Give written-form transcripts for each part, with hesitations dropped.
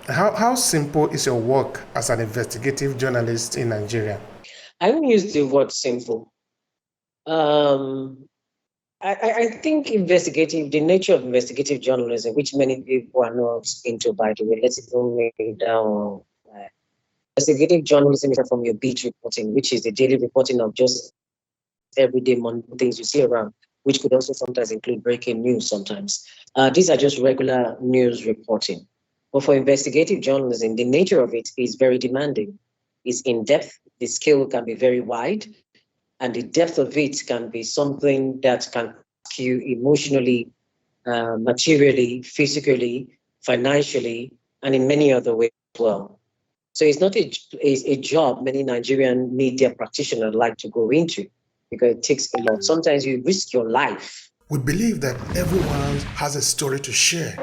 How simple is your work as an investigative journalist in Nigeria? I don't use the word simple. Um, I think the nature of investigative journalism, which many people are not into, by the way, let's even make it down. Uh, Investigative journalism is from your beat reporting, which is the daily reporting of just everyday things you see around, which could also sometimes include breaking news sometimes. These are just regular news reporting. But for investigative journalism, the nature of it is very demanding. It's in depth, the scale can be very wide, and the depth of it can be something that can ask you emotionally, materially, physically, financially, and in many other ways as well. So it's not a job many Nigerian media practitioners like to go into because it takes a lot. Sometimes you risk your life. We believe that everyone has a story to share.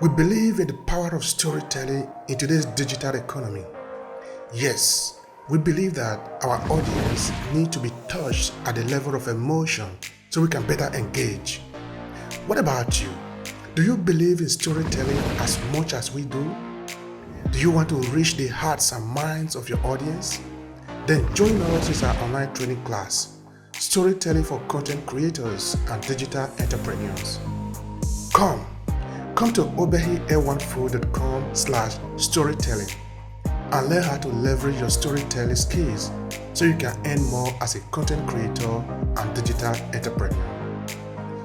We believe in the power of storytelling in today's digital economy. Yes, we believe that our audience need to be touched at the level of emotion so we can better engage. What about you? Do you believe in storytelling as much as we do? Do you want to reach the hearts and minds of your audience? Then join us in our online training class, Storytelling for Content Creators and Digital Entrepreneurs. Come to obehi1food.com/storytelling and learn how to leverage your storytelling skills so you can earn more as a content creator and digital entrepreneur.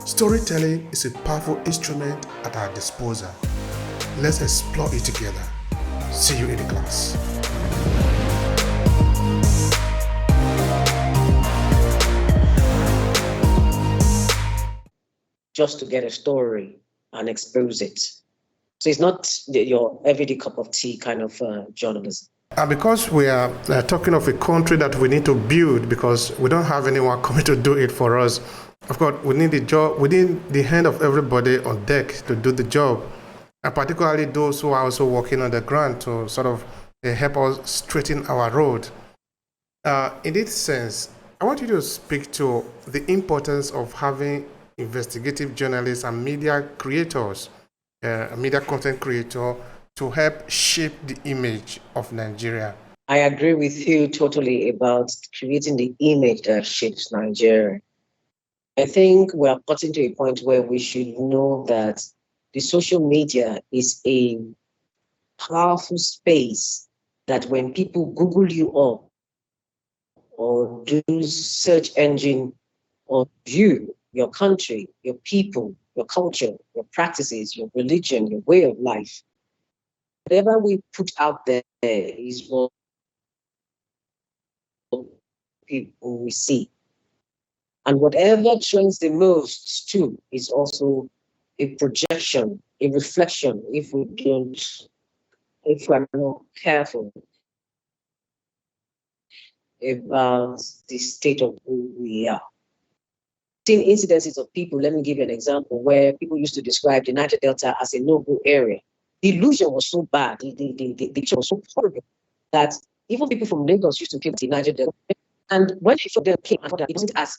Storytelling is a powerful instrument at our disposal. Let's explore it together. See you in the class. Just to get a story and expose it. So it's not your everyday cup of tea kind of journalism. And because we are talking of a country that we need to build, because we don't have anyone coming to do it for us, of course, we need the job, we need the hand of everybody on deck to do the job, and particularly those who are also working on the ground to sort of help us straighten our road. In this sense, I want you to speak to the importance of having investigative journalists and media creators, media content creator, to help shape the image of Nigeria. I agree with you totally about creating the image that shapes Nigeria. I think we are getting to a point where we should know that the social media is a powerful space that when people Google you up or do search engine on you, your country, your people, your culture, your practices, your religion, your way of life, whatever we put out there is what people we see. And whatever trends the most too is also a projection, a reflection, if we're not careful about the state of who we are. Seen incidences of people, let me give you an example, where people used to describe the Niger Delta as a no-go area. The illusion was so bad, the picture was so horrible that even people from Lagos used to keep the Niger Delta. And when they them came, I thought that it wasn't as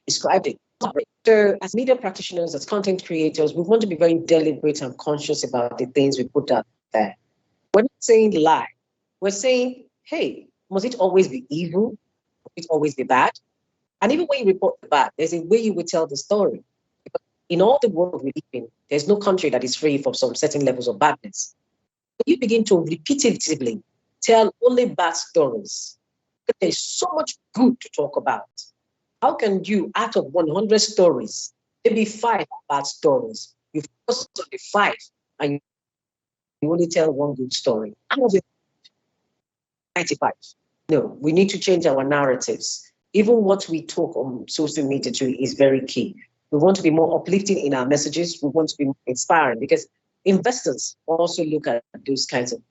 described it. So as media practitioners, as content creators, we want to be very deliberate and conscious about the things we put out there. We're not saying lie. We're saying, hey, must it always be evil? Must it always be bad? And even when you report the bad, there's a way you will tell the story. Because in all the world we live in, there's no country that is free from some certain levels of badness. When you begin to repetitively tell only bad stories, there's so much good to talk about. How can you, out of 100 stories, maybe 5 bad stories, you focus on the 5 and you only tell one good story? Out of 95. No, we need to change our narratives. Even what we talk on social media too is very key. We want to be more uplifting in our messages. We want to be more inspiring because investors also look at those kinds of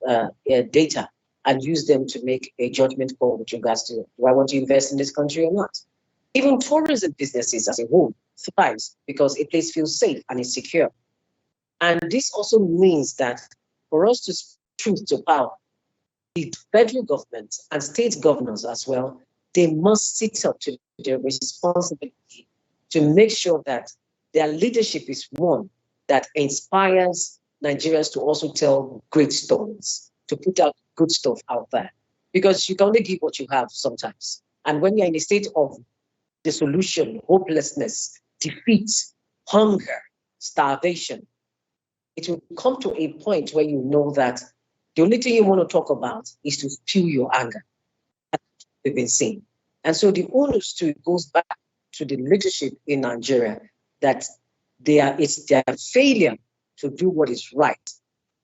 data and use them to make a judgment call with regards to, do I want to invest in this country or not? Even tourism businesses as a whole thrives because a place feels safe and is secure. And this also means that for us to speak truth to power, the federal government and state governors as well, they must sit up to their responsibility to make sure that their leadership is one that inspires Nigerians to also tell great stories, to put out good stuff out there. Because you can only give what you have sometimes. And when you're in a state of dissolution, hopelessness, defeat, hunger, starvation, it will come to a point where you know that the only thing you want to talk about is to spew your anger. That's what we've been seeing. And so the onus to it goes back to the leadership in Nigeria that it's their failure to do what is right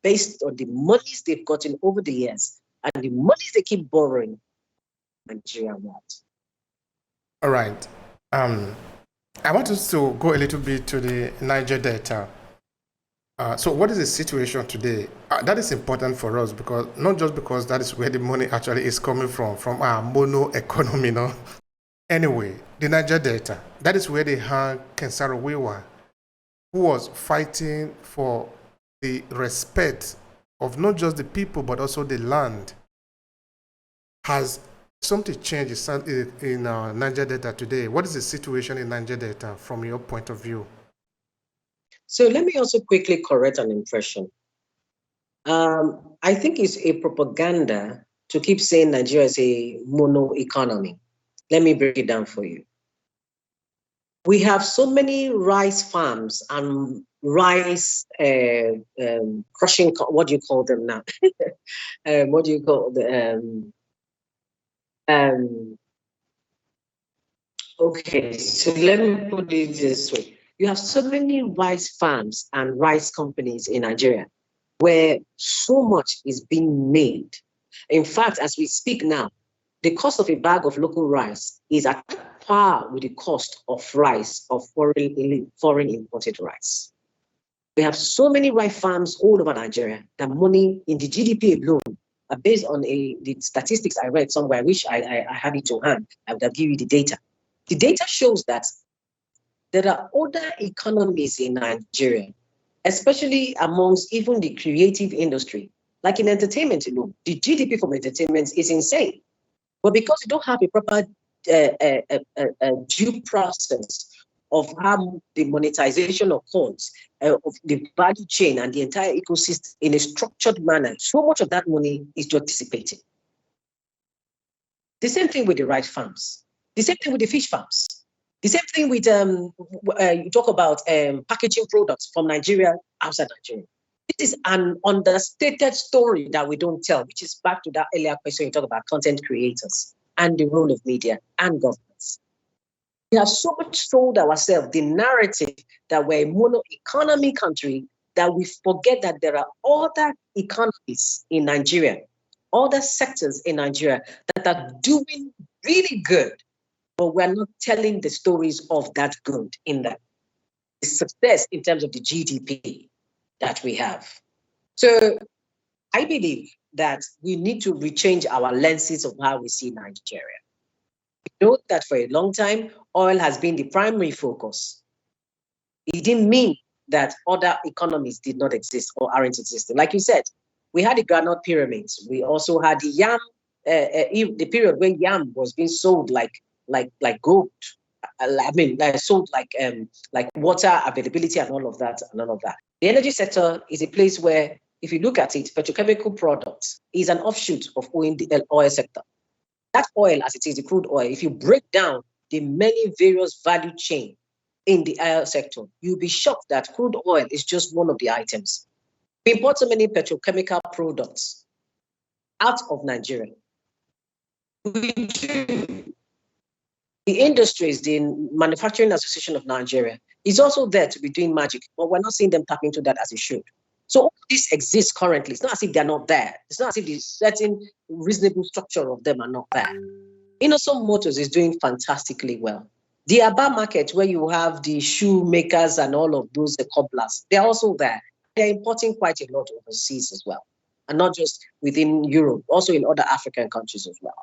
based on the monies they've gotten over the years and the monies they keep borrowing. Nigeria wants. All right. I want us to go a little bit to the Niger Delta. So what is the situation today? That is important for us because not just because that is where the money actually is coming from our mono economy, no? Anyway, the Niger Delta, that is where they hang Kensaro Wiwa, who was fighting for the respect of not just the people but also the land. Has something changed in Niger Delta today? What is the situation in Niger Delta from your point of view? So let me also quickly correct an impression. I think it's a propaganda to keep saying Nigeria is a mono economy. Let me break it down for you. We have so many rice farms and rice crushing, what do you call them now? What do you call the okay, so let me put it this way. You have so many rice farms and rice companies in Nigeria where so much is being made. In fact, as we speak now, the cost of a bag of local rice is at par with the cost of rice of foreign imported rice. We have so many rice farms all over Nigeria that money in the GDP alone, based on the statistics I read somewhere, I wish I had it to hand, I would have given you the data. The data shows that there are other economies in Nigeria, especially amongst even the creative industry, like in entertainment, the GDP from entertainment is insane. But because you don't have a proper due process of how the monetization occurs, of the value chain and the entire ecosystem in a structured manner, so much of that money is just dissipating. The same thing with the rice farms. The same thing with the fish farms. The same thing with, you talk about packaging products from Nigeria outside Nigeria. This is an understated story that we don't tell, which is back to that earlier question you talk about content creators and the role of media and governments. We have so much sold ourselves the narrative that we're a mono-economy country that we forget that there are other economies in Nigeria, other sectors in Nigeria that are doing really good, but we're not telling the stories of that good in that. The success in terms of the GDP that we have. So I believe that we need to rechange our lenses of how we see Nigeria. We know that for a long time, oil has been the primary focus. It didn't mean that other economies did not exist or aren't existing. Like you said, we had the granite pyramids. We also had the yam, the period when yam was being sold like gold. I mean, sold like water availability and all of that and all of that. The energy sector is a place where, if you look at it, petrochemical products is an offshoot of the oil sector. That oil, as it is, the crude oil, if you break down the many various value chain in the oil sector, you'll be shocked that crude oil is just one of the items. We import so many petrochemical products out of Nigeria. We do. The industries, the Manufacturing Association of Nigeria, is also there to be doing magic, but we're not seeing them tap into that as it should. So all this exists currently. It's not as if they're not there. It's not as if the certain reasonable structure of them are not there. Innocent Motors is doing fantastically well. The Aba market, where you have the shoemakers and all of those, the cobblers, they're also there. They're importing quite a lot overseas as well. And not just within Europe, also in other African countries as well.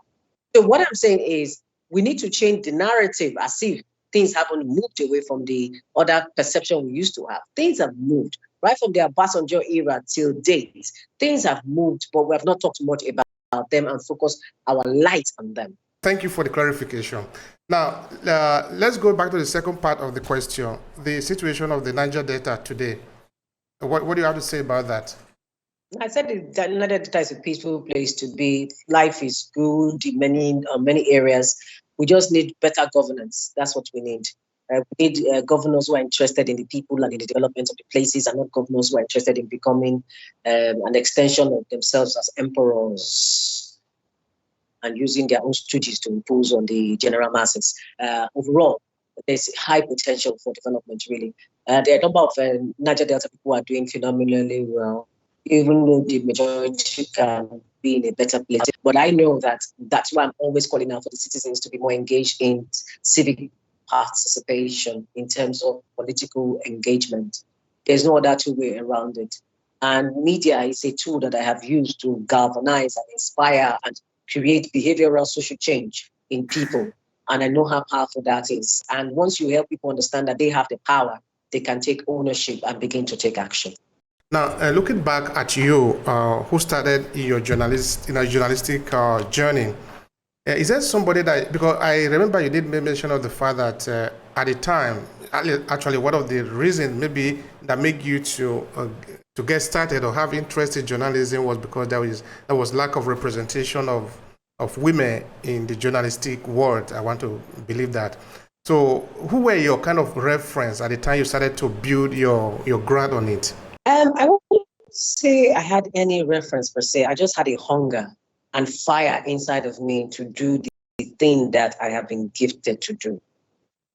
So what I'm saying is, we need to change the narrative as if things haven't moved away from the other perception we used to have. Things have moved. Right from the Obasanjo era till date, things have moved, but we have not talked much about them and focused our light on them. Thank you for the clarification. Now, let's go back to the second part of the question, the situation of the Niger Delta today. What do you have to say about that? I said that Niger Delta is a peaceful place to be. Life is good in many areas. We just need better governance. That's what we need. We need governors who are interested in the people and in the development of the places, and not governors who are interested in becoming an extension of themselves as emperors and using their own stooges to impose on the general masses. Overall, there's high potential for development, really. There are a number of Niger Delta people who are doing phenomenally well, even though the majority can be in a better place. But I know that that's why I'm always calling out for the citizens to be more engaged in civic participation in terms of political engagement. There's no other two way around it. And media is a tool that I have used to galvanize and inspire and create behavioral social change in people. And I know how powerful that is. And once you help people understand that they have the power, they can take ownership and begin to take action. Now, looking back at you, who started your journalistic journey, is there somebody that, because I remember you did mention of the fact that at the time, actually one of the reasons maybe that made you to get started or have interest in journalism was because there was lack of representation of women in the journalistic world. I want to believe that. So who were your kind of reference at the time you started to build your ground on it? I won't say I had any reference per se. I just had a hunger and fire inside of me to do the thing that I have been gifted to do.